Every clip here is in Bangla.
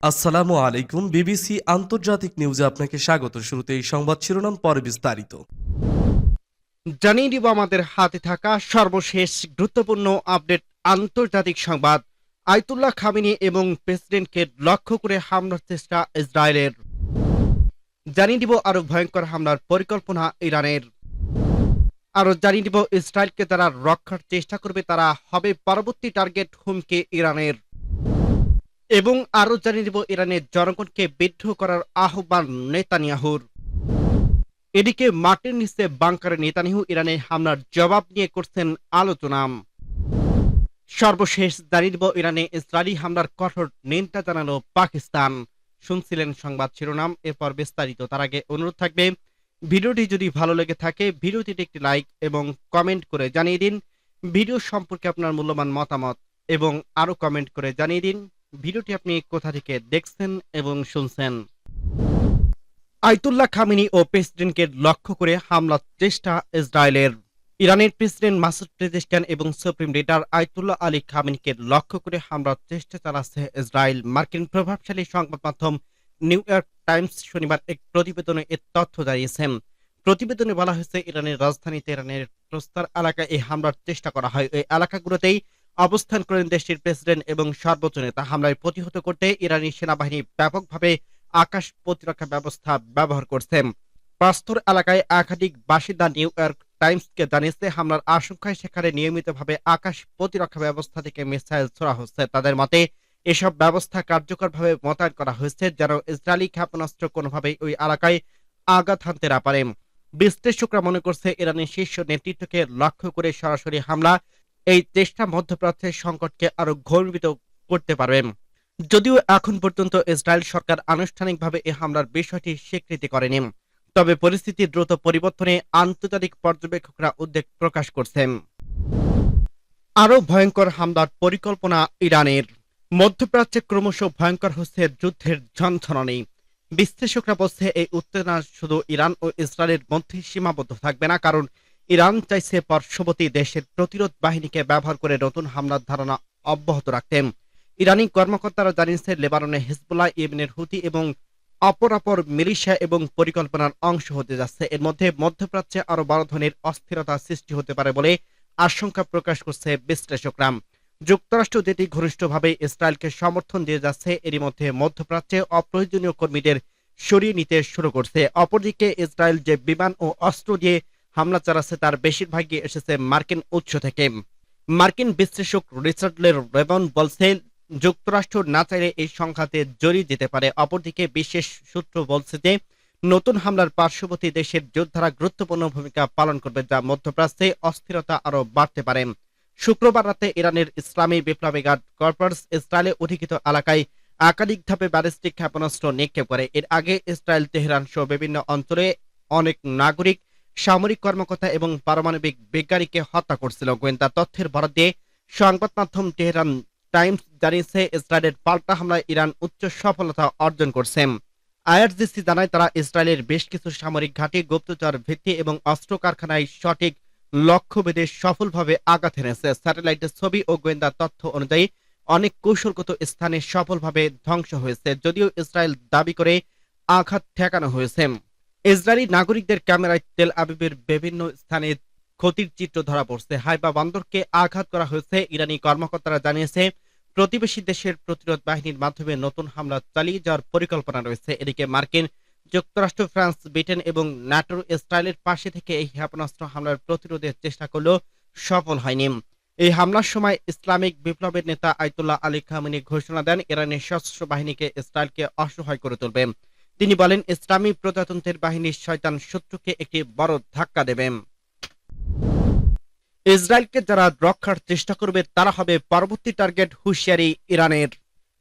আসসালামু আলাইকুম। বিবিসি আন্তর্জাতিক নিউজে আপনাকে স্বাগত। শুরুতে এই সংবাদ শিরোনাম, পরে বিস্তারিত। জানিয়ে দিব আমাদের হাতে থাকা সর্বশেষ গুরুত্বপূর্ণ আপডেট। আন্তর্জাতিক সংবাদ। আয়াতুল্লাহ খামেনি এবং প্রেসিডেন্টকে লক্ষ্য করে হামলার চেষ্টা ইসরায়েলের। জানিয়ে দিব আরো ভয়ঙ্কর হামলার পরিকল্পনা ইরানের। আরো জানিয়ে দিব ইসরায়েলকে যারা রক্ষার চেষ্টা করবে তারা হবে পরবর্তী টার্গেট, হুমকি ইরানের। এবং আরো জানিয়ে দিব ইরানের জনগণকে বিদ্রোহ করার আহ্বান নেতানিয়াহুর। এদিকে মাটির নিচে বাংকারে নেতানিয়াহু ইরানের হামলার জবাব নিয়ে করছেন আলোচনা। সর্বশেষ জানিয়ে দিব ইরানে ইসরায়েলি হামলার কঠোর নিন্দা জানালো পাকিস্তান। শুনছিলেন সংবাদ শিরোনাম, এরপর বিস্তারিত। তার আগে অনুরোধ থাকবে, ভিডিওটি যদি ভালো লেগে থাকে ভিডিওটিতে একটি লাইক এবং কমেন্ট করে জানিয়ে দিন ভিডিও সম্পর্কে আপনার মূল্যবান মতামত, এবং আরো কমেন্ট করে জানিয়ে দিন ভিডিওটি আপনি কোথা থেকে দেখছেন এবং শুনছেন। আয়াতুল্লাহ খামেনি ও প্রেসিডেন্টকে লক্ষ্য করে হামলার চেষ্টা ইসরায়েলের। ইরানের প্রেসিডেন্ট মাসুদ পেজেশকিয়ান এবং সুপ্রিম লিডার আয়াতুল্লাহ আলী খামেনিকে লক্ষ্য করে হামলার চেষ্টা চালাচ্ছে ইসরায়েল। মার্কিন প্রভাবশালী সংবাদ মাধ্যম নিউ ইয়র্ক টাইমস শনিবার এক প্রতিবেদনে এ তথ্য জানিয়েছেন। প্রতিবেদনে বলা হয়েছে, ইরানের রাজধানী তেহরানের প্রস্তর এলাকায় এই হামলার চেষ্টা করা হয়। এই এলাকাগুলোতেই অবস্থান করেন দেশটির প্রেসিডেন্ট এবং সর্বোচ্চ নেতা। হামলায় প্রতিহত করতে ইরানি সেনাবাহিনী ব্যাপকভাবে আকাশ প্রতিরক্ষা ব্যবস্থা ব্যবহার করছে। পাস্তর এলাকায় একাধিক বাসিন্দা নিউ ইয়র্ক টাইমসকে জানিয়েছে, হামলার আশঙ্কায় সেখানে নিয়মিতভাবে আকাশ প্রতিরক্ষা ব্যবস্থা থেকে মিসাইল ছোড়া হচ্ছে। তাদের মতে এসব ব্যবস্থা কার্যকরভাবে মোতায়েন করা হয়েছে যেন ইসরায়েলি ক্ষেপণাস্ত্র কোনোভাবেই ওই এলাকায় আঘাত হানতে না পারে। বিশ্লেষকরা মনে করছে, ইরানের শীর্ষ নেতৃত্বকে লক্ষ্য করে সরাসরি হামলা এই চেষ্টা মধ্যপ্রাচ্যের সংকটকে আরো ঘনীভূত করতে পারবে। যদিও এখন পর্যন্ত ইসরায়েল সরকার আনুষ্ঠানিকভাবে এই হামলার বিষয়টি স্বীকৃতি করেনি, তবে পরিস্থিতি দ্রুত পরিবর্তনে আন্তর্জাতিক পর্যবেক্ষকরা উদ্বেগ প্রকাশ করছেন। আরো ভয়ঙ্কর হামলার পরিকল্পনা ইরানের। মধ্যপ্রাচ্যে ক্রমশ ভয়ঙ্কর হচ্ছে যুদ্ধের ঝনঝনানি। বিশ্লেষকরা বলছে, এই উত্তেজনা শুধু ইরান ও ইসরায়েলের মধ্যে সীমাবদ্ধ থাকবে না, কারণ ইরান চাইছে পার্শ্ববর্তী দেশের প্রতিরোধ বাহিনীকে ব্যবহার করে নতুন হামলার ধারণা অব্যাহত রাখতে। ইরানি কর্মকর্তারা জানিয়েছে, লেবাননে হিজবুল্লাহ, ইয়েমেনের হুতি এবং অপরাপর মিলিশিয়া এবং পরিকল্পনার অংশ হতে যাচ্ছে। এর মধ্যে মধ্যপ্রাচ্যে আরো বড় ধরনের অস্থিরতা সৃষ্টি হতে পারে বলে আশঙ্কা প্রকাশ করছে বিশ্লেষকরা। যুক্তরাষ্ট্র যেটি ঘনিষ্ঠভাবে ইসরায়েলকে সমর্থন দিয়ে যাচ্ছে, এরই মধ্যে মধ্যপ্রাচ্যে অপ্রয়োজনীয় কর্মীদের সরিয়ে নিতে শুরু করছে। অপরদিকে ইসরায়েল যে বিমান ও অস্ত্র দিয়ে হামলা চালাচ্ছে তার বেশিরভাগই এসেছে মার্কিন উৎস থেকে। মার্কিন বিশ্লেষক রিচার্ড রেবন বলছে, যুক্তরাষ্ট্র না চাইলে এই সংঘাতে জড়িয়ে যেতে পারে। অপরদিকে বিশেষ সূত্র বলছে যে নতুন হামলার পার্শ্ববর্তী দেশের যোদ্ধারা গুরুত্বপূর্ণ ভূমিকা পালন করবে, যা মধ্যপ্রাচ্যে অস্থিরতা আরো বাড়তে পারে। শুক্রবার রাতে ইরানের ইসলামী বিপ্লবী গার্ড কর্পস ইসরায়েলে অধিকৃত এলাকায় একাধিক ধাপে ব্যালিস্টিক ক্ষেপণাস্ত্র নিক্ষেপ করে। এর আগে ইসরায়েল তেহরান সহ বিভিন্ন অঞ্চলে অনেক নাগরিক, সামরিক কর্মকর্তা এবং পারমাণবিক বিজ্ঞানীকে হত্যা করছিল। গোয়েন্দা তথ্যের বরাত দিয়ে সংবাদ মাধ্যম তেহরান টাইমস জানিয়েছে, ইসরায়েলের পাল্টা হামলায় ইরান উচ্চ সফলতা অর্জন করছে। আইআরজিসি জানায়, তারা ইসরায়েলের বেশ কিছু সামরিক ঘাঁটি, গুপ্তচর ভিত্তি এবং অস্ত্র কারখানায় সঠিক লক্ষ্যভেদে সফলভাবে আঘাত হেনেছে। স্যাটেলাইটের ছবি ও গোয়েন্দা তথ্য অনুযায়ী অনেক কৌশলগত স্থানে সফলভাবে ধ্বংস হয়েছে, যদিও ইসরায়েল দাবি করে আঘাত ঠেকানো হয়েছে। ইসরায়েলি নাগরিকদের ক্যামেরায় তেল আবিবের বিভিন্ন স্থানে ক্ষতির চিত্র ধরা পড়ছে। হাইফা বন্দরকে আঘাত করা হয়েছে। ইরানি কর্মকর্তারা জানিয়েছে, প্রতিবেশী দেশের প্রতিরোধ বাহিনীর মাধ্যমে নতুন হামলা চালিয়ে যাওয়ার পরিকল্পনা রয়েছে। এদিকে মার্কিন যুক্তরাষ্ট্র, ফ্রান্স, ব্রিটেন এবং ন্যাটো ইসরায়েলের পাশে থেকে এই ক্ষেপণাস্ত্র হামলার প্রতিরোধের চেষ্টা করলেও সফল হয়নি। এই হামলার সময় ইসলামিক বিপ্লবের নেতা আয়াতুল্লাহ আলী খামেনি ঘোষণা দেন, ইরানের সশস্ত্র বাহিনীকে ইসরায়েলকে অসহায় করে তুলবে। তিনি বলেন, ইসলামী প্রজাতন্ত্রের বাহিনীর শয়তান শত্রুকে একটি বড় ধাক্কা দেবে। ইসরায়েলকে যারা রক্ষার চেষ্টা করবে তারা হবে পরবর্তী টার্গেট, হুঁশিয়ারি ইরানের।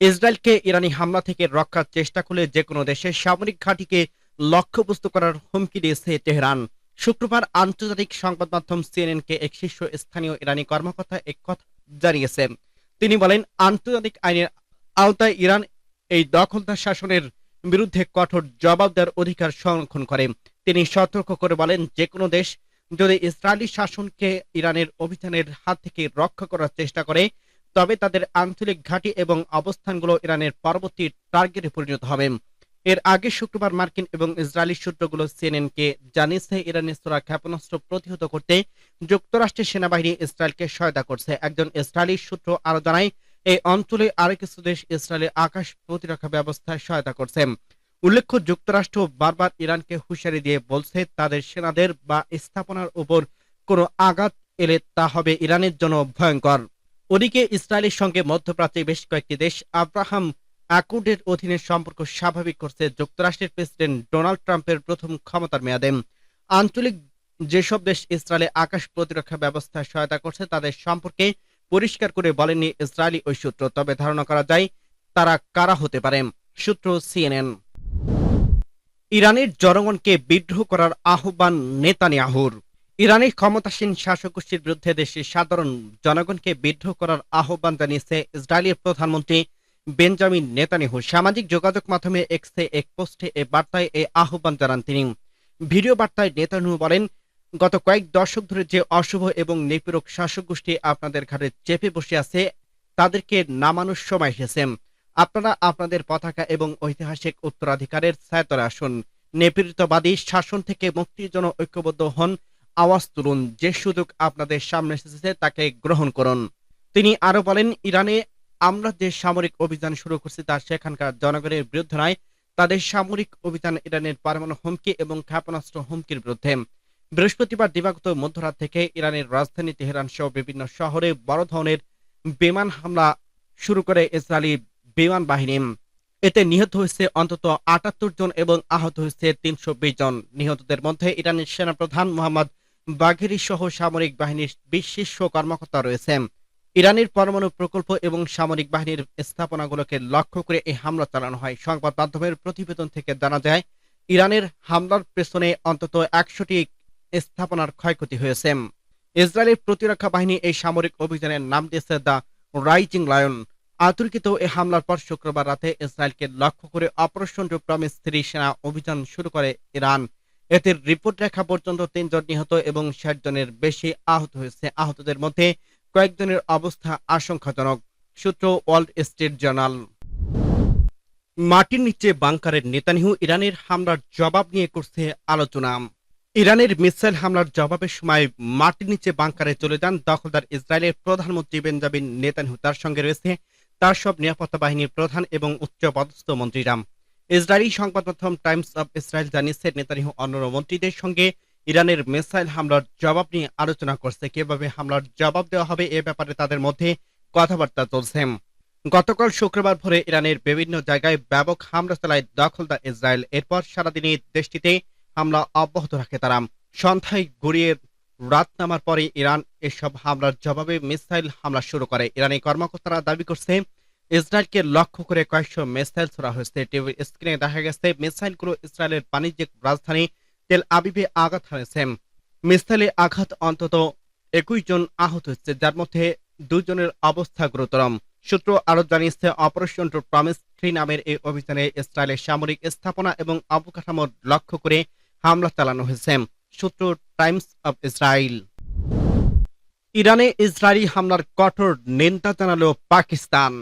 ইসরায়েলকে ইরানি হামলা থেকে রক্ষার চেষ্টা করলে যে কোনো দেশের সামরিক ঘাঁটিকে লক্ষ্যবস্তু করার হুমকি দিয়েছে তেহরান। শুক্রবার আন্তর্জাতিক সংবাদ মাধ্যম সিএনএনকে এক শীর্ষ স্থানীয় ইরানি কর্মকর্তা এক কথা জানিয়েছেন। তিনি বলেন, আন্তর্জাতিক আইনের আওতায় ইরান এই দখলদার শাসনের বিরুদ্ধে কঠোর জবাব দেওয়ার অধিকার সংরক্ষণ করে। তিনি সতর্ক করে বলেন, যে কোনো দেশ যদি ইসরায়েলি শাসনকে ইরানের অভিযানের হাত থেকে রক্ষা করার চেষ্টা করে তবে তাদের আঞ্চলিক ঘাঁটি এবং অবস্থানগুলো ইরানের পরবর্তী টার্গেটে পরিণত হবে। এর আগে শুক্রবার মার্কিন এবং ইসরায়েলি সূত্রগুলো সিএনএনকে জানিয়েছে ইরানের ছোড়া ক্ষেপণাস্ত্র প্রতিহত করতে যুক্তরাষ্ট্রের সেনাবাহিনী ইসরায়েলকে সহায়তা করছে। একজন ইসরায়েলি সূত্র আরো জানায়, এই অঞ্চলে আরো কিছু দেশ ইসরায়েলের আকাশ প্রতিরক্ষা ব্যবস্থায় সহায়তা করছে। উল্লেখ্য, যুক্তরাষ্ট্র বারবার ইরানকে হুঁশিয়ারি দিয়ে বলছে তাদের সেনাদের বা স্থাপনার উপর কোনো আঘাত এলে তা হবে ইরানের জন্য ভয়ঙ্কর। ওদিকে ইসরায়েলের সঙ্গে মধ্যপ্রাচ্যে বেশ কয়েকটি দেশ আব্রাহাম অ্যাকর্ডের অধীনে সম্পর্ক স্বাভাবিক করছে যুক্তরাষ্ট্রের প্রেসিডেন্ট ডোনাল্ড ট্রাম্পের প্রথম ক্ষমতার মেয়াদে। আঞ্চলিক যেসব দেশ ইসরায়েলে আকাশ প্রতিরক্ষা ব্যবস্থায় সহায়তা করছে তাদের সম্পর্কে পরিষ্কার করে বলেননি ইসরায়েলি ওই সূত্র, তবে ধারণা করা যায় তারা কারা হতে পারে। সূত্র সিএনএন। ইরানের জনগণকে বিদ্রোহ করার আহ্বান নেতানিয়াহুর। ইরানের ক্ষমতাসীন শাসক গোষ্ঠীর বিরুদ্ধে দেশের সাধারণ জনগণকে বিদ্রোহ করার আহ্বান জানিয়েছে ইসরায়েলের প্রধানমন্ত্রী বেঞ্জামিন নেতানিয়াহু। সামাজিক যোগাযোগ মাধ্যমে এক্সে এক পোস্টে এ বার্তায় এই আহ্বান জানান তিনি। ভিডিও বার্তায় নেতানিয়াহু বলেন, গত কয়েক দশক ধরে যে অশুভ এবং নিপীড়ক শাসক গোষ্ঠী আপনাদের ঘাড়ে চেপে বসে আছে তাদেরকে নামানোর সময় এসেছে। আপনারা আপনাদের পতাকা এবং ঐতিহাসিক উত্তরাধিকারের ছায়াতলে আসুন। নিপীড়িতবাদী শাসন থেকে মুক্তির জন্য ঐক্যবদ্ধ হন, আওয়াজ তুলুন। যে সুযোগ আপনাদের সামনে এসেছে তাকে গ্রহণ করুন। তিনি আরো বলেন, ইরানে আমরা যে সামরিক অভিযান শুরু করছি তা সেখানকার জনগণের বিরুদ্ধে নয়, তাদের সামরিক অভিযান ইরানের পরমাণু হুমকি এবং ক্ষেপণাস্ত্র হুমকির বিরুদ্ধে। বৃহস্পতিবার দিবাগত মধ্যরাত থেকে ইরানের রাজধানী তেহরান সহ বিভিন্ন শহরে বড় ধরনের বিমান হামলা শুরু করে ইসরায়েলি বিমান বাহিনী। এতে নিহত হয়েছে অন্তত ৭৮ জন এবং আহত হয়েছে ৩২০ জন। নিহতদের মধ্যে ইরানের সেনাপ্রধান মোহাম্মদ বাঘেরি সহ সামরিক বাহিনীর ২০ শীর্ষ কর্মকর্তা রয়েছে। ইরানের পরমাণু প্রকল্প এবং সামরিক বাহিনীর স্থাপনাগুলোকে লক্ষ্য করে এই হামলা চালানো হয়। সংবাদ মাধ্যমের প্রতিবেদন থেকে জানা যায়, ইরানের হামলার পেছনে অন্তত ১০০টি স্থাপনার ক্ষয়ক্ষতি হয়েছে। ইসরায়েলের প্রতিরক্ষা বাহিনী এই সামরিক অভিযানের নাম দিয়েছে দ্য রাইজিং লায়ন। আতর্কিত এই হামলার পর শুক্রবার রাতে ইসরায়েলকে লক্ষ্য করে অপারেশন প্রমিস 3 সেনা অভিযান শুরু করে ইরান। এতে রিপোর্ট লেখা পর্যন্ত ৩ জন নিহত এবং ৬০ জনের বেশি আহত হয়েছে। আহতদের মধ্যে কয়েকজনের অবস্থা আশঙ্কাজনক। সূত্র ওয়ার্ল্ড স্ট্রিট জার্নাল। মাটির নিচে বাংকারের নেতানিয়াহু ইরানের হামলার জবাব নিয়ে করছে আলোচনা। ইরানের মিসাইল হামলার জবাবের সময় মাটির নিচে বাংকারে চলে যান দখলদার ইসরায়েলের প্রধানমন্ত্রী বেঞ্জামিন নেতানিয়াহু। তার সঙ্গে রয়েছে তার সব নিরাপত্তা বাহিনীর প্রধান এবং উচ্চপদস্থ মন্ত্রীরা। ইসরায়েলি সংবাদ মাধ্যম টাইমস অব ইসরায়েল জানিয়েছে, নেতানিয়াহু অন্যান্য মন্ত্রীদের সঙ্গে ইরানের মিসাইল হামলার জবাব নিয়ে আলোচনা করছে। কিভাবে হামলার জবাব দেওয়া হবে এ ব্যাপারে তাদের মধ্যে কথাবার্তা চলছে। গতকাল শুক্রবার ভোরে ইরানের বিভিন্ন জায়গায় ব্যাপক হামলা চালায় দখলদার ইসরায়েল। এরপর সারাদিনই দেশটিতে হামলা অব্যাহত রাখে তারা। সন্ধ্যায় গড়িয়ে রাত নামার পরে ইরান এসব হামলার জবাবে মিসাইল হামলা শুরু করে। ইরানি কর্মকর্তারা দাবি করছে, ইসরায়েলকে লক্ষ্য করে কয়েকশো মিসাইল ছোড়া হয়েছে। টিভির স্ক্রিনে দেখা গেছে মিসাইলগুলো ইসরায়েলের বাণিজ্যিক রাজধানী তেল আবিবে আঘাত হানেছে। মিসাইলে আঘাত অন্তত ২১ জন আহত হয়েছে, যার মধ্যে ২ জনের অবস্থা গুরুতর। সূত্র আরো জানিয়েছে, অপারেশন প্রমিস 3 নামের এই অভিযানে ইসরায়েলের সামরিক স্থাপনা এবং অবকাঠামোর লক্ষ্য করে হামলা চালানো হয়েছে। সূত্র টাইমস অব ইসরায়েল। ইরানে ইসরায়েলি হামলার কঠোর নিন্দা জানালো পাকিস্তান।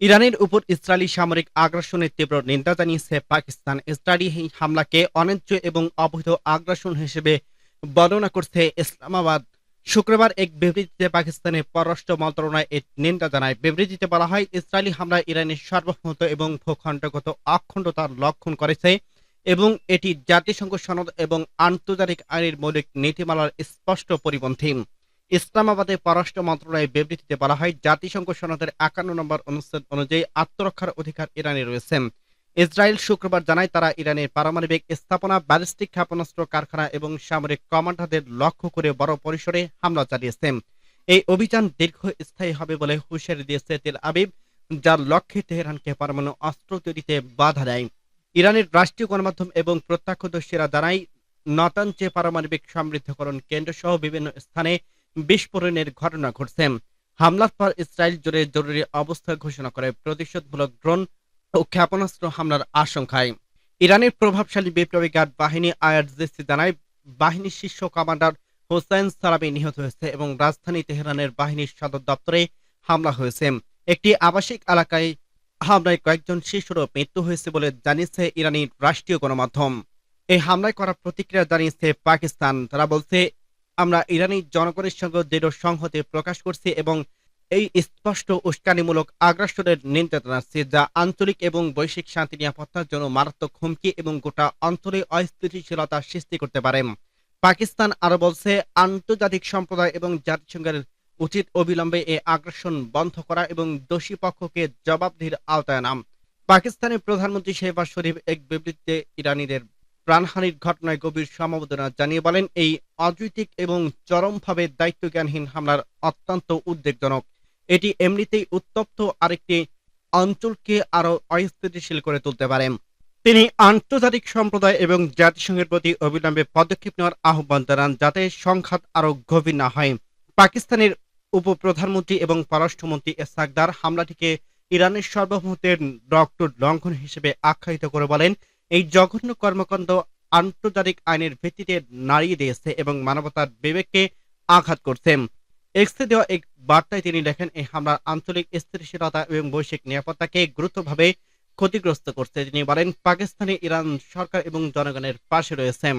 ইরানের উপর ইসরায়েলি সামরিক আগ্রাসনের তীব্র নিন্দা জানিয়েছে পাকিস্তান। ইসরায়েলি হামলাকে অন্যায্য এবং অবৈধ আগ্রাসন হিসেবে বর্ণনা করছে ইসলামাবাদ। শুক্রবার এক বিবৃতিতে পাকিস্তানের পররাষ্ট্র মন্ত্রণালয় এর নিন্দা জানায়। বিবৃতিতে বলা হয়, ইসরায়েলি হামলা ইরানের সার্বভৌমত্ব এবং ভূখণ্ডগত অখণ্ডতার লঙ্ঘন করেছে এবং এটি জাতিসংঘ সনদ এবং আন্তর্জাতিক আইনের মৌলিক নীতিমালার স্পষ্ট পরিপন্থী। ইসলামাবাদের পররাষ্ট্র মন্ত্রণালয়ের বিবৃতিতে বলা হয়, জাতিসংঘ সনদের ৫১ নম্বর অনুচ্ছেদ অনুযায়ী আত্মরক্ষার অধিকার ইরানের রয়েছে। ইসরায়েল শুক্রবার জানায়, তারা ইরানের পারমাণবিক স্থাপনা, ব্যালিস্টিক ক্ষেপণাস্ত্র কারখানা এবং সামরিক কমান্ডারদের লক্ষ্য করে বড় পরিসরে হামলা চালিয়েছে। এই অভিযান দীর্ঘস্থায়ী হবে বলে হুঁশিয়ারি দিয়েছে তেল আবিব, যার লক্ষ্যে তেহরানকে পরমাণু অস্ত্র তৈরিতে বাধা দেয়। ইরানের রাষ্ট্রীয় গণমাধ্যম এবং প্রত্যক্ষদর্শীরা জানায়, নাতানজে পারমাণবিক সমৃদ্ধকরণ কেন্দ্র সহ বিভিন্ন স্থানে বিস্ফোরণের ঘটনা ঘটছে। হামলার পর ইসরায়েল জুড়ে জরুরি অবস্থা ঘোষণা করে প্রতিশোধমূলক ড্রোন ও ক্ষেপণাস্ত্র হামলার আশঙ্কায়। ইরানের প্রভাবশালী বিপ্লবী গার্ড বাহিনী আইআরজিসি জানায়, বাহিনীর শীর্ষ কমান্ডার হোসেন সালামি নিহত হয়েছে এবং রাজধানী তেহরানের বাহিনীর সদর দপ্তরে হামলা হয়েছে। একটি আবাসিক এলাকায় হামলায় কয়েকজন শিশুরও মৃত্যু হয়েছে বলে জানিয়েছে ইরানি রাষ্ট্রীয় গণমাধ্যম। এই হামলায় করা প্রতিক্রিয়া জানিয়েছে পাকিস্তান। তারা বলছে, আমরা ইরানি জনগণের সঙ্গে দৃঢ় সংহতি প্রকাশ করছি এবং এই স্পষ্ট উস্কানিমূলক আগ্রাসনের নিন্দা জানাচ্ছি, যা আঞ্চলিক এবং বৈশ্বিক শান্তি নিরাপত্তার জন্য মারাত্মক হুমকি এবং গোটা অঞ্চলে অস্থিতিশীলতা সৃষ্টি করতে পারে। পাকিস্তান আরো বলছে, আন্তর্জাতিক সম্প্রদায় এবং জাতিসংঘের উচিত অবিলম্বে এই আগ্রাসন বন্ধ করা এবং দোষী পক্ষকে জবাবদিহির আওতায় আনা। পাকিস্তানের প্রধানমন্ত্রী শেহবাজ শরীফ এক বিবৃতিতে ইরানিদের প্রাণহানির ঘটনায় গভীর সমবেদনা জানিয়ে বলেন, এই অযৌক্তিক এবং চরমভাবে দায়িত্বজ্ঞানহীন হামলার অত্যন্ত উদ্বেগজনক। এটি এমনিতেই উত্তপ্ত আরেকটি অঞ্চলকে আরো অস্থিতিশীল করে তুলতে পারে। তিনি আন্তর্জাতিক সম্প্রদায় এবং জাতিসংঘের প্রতি অবিলম্বে পদক্ষেপ নেওয়ার আহ্বান জানান, যাতে সংঘাত আরো গভীর না হয়। পাকিস্তানের উপপ্রধানমন্ত্রী এবং পররাষ্ট্রমন্ত্রী এসাকদার হামলাটিকে ইরানের সার্বভৌমত্বের রক্ত লঙ্ঘন হিসেবে আখ্যায়িত করে বলেন, এই জঘন্য কর্মকাণ্ড আন্তর্জাতিক আইনের ভিত্তিতে নাড়িয়ে দিয়েছে এবং মানবতার বিবেককে আঘাত করছে। এক্সে দেওয়া এক বার্তায় তিনি লেখেন, এই হামলার আঞ্চলিক স্থিতিশীলতা এবং বৈশ্বিক নিরাপত্তাকে গুরুতরভাবে ক্ষতিগ্রস্ত করছে। তিনি বলেন, পাকিস্তানে ইরান সরকার এবং জনগণের পাশে রয়েছে।